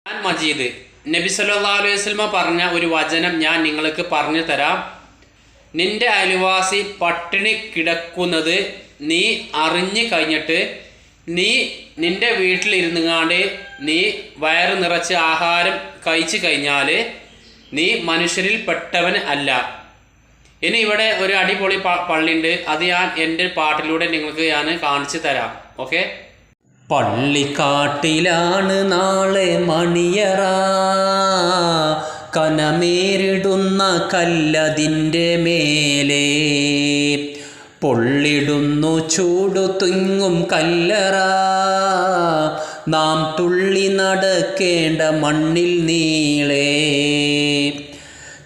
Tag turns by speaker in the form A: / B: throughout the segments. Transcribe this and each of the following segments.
A: ഖുർആൻ മജീദ് നബി സല്ലല്ലാഹു അലൈഹി വസല്ലം പറഞ്ഞ ഒരു വചനം ഞാൻ നിങ്ങൾക്ക് പറഞ്ഞു തരാം. നിന്റെ അയൽവാസി പട്ടിണി കിടക്കുന്നത് നീ അറിഞ്ഞു കഴിഞ്ഞിട്ട് നിന്റെ വീട്ടിലിരുന്നുകാണ്ട് നീ വയറ് നിറച്ച് ആഹാരം കഴിച്ചു കഴിഞ്ഞാൽ നീ മനുഷ്യരിൽ പെട്ടവൻ അല്ല. ഇനി ഇവിടെ ഒരു അടിപൊളി പള്ളിയുണ്ട്, അത് ഞാൻ എൻ്റെ പാട്ടിലൂടെ നിങ്ങൾക്ക് ഞാൻ കാണിച്ചു തരാം. ഓക്കെ. പള്ളിക്കാട്ടിലാണ് നാളെ മണിയറ, കനമേരിടുന്ന കല്ലതിൻ്റെ മേലെ പൊള്ളിടുന്നു ചൂടു തിങ്ങും കല്ലറ, നാം തുള്ളി നടക്കേണ്ട മണ്ണിൽ നീളെ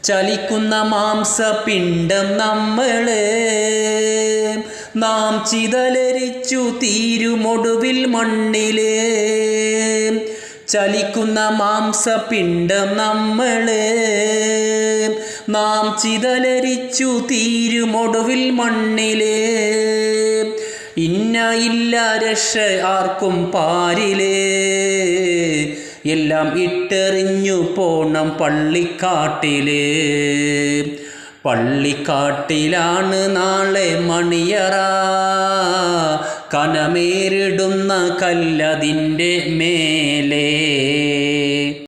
A: ചലിക്കുന്ന മാംസപിണ്ഡം നമ്മളെ നാം ചിതലരിച്ചു തീരുമൊടുവിൽ മണ്ണിലെ ചലിക്കുന്ന മാംസപിണ്ഡം നമ്മളെ നാം ചിതലരിച്ചു തീരുമൊടുവിൽ മണ്ണിലെ ഇന്ന ഇല്ല രക്ഷ ആർക്കും പാരിലേ എല്ലാം ഇട്ടെറിഞ്ഞു പോണം പള്ളിക്കാട്ടില്. പള്ളിക്കാട്ടിലാണ് നാളെ മണിയറ, കനമേറിടുന്ന കല്ലതിൻ്റെ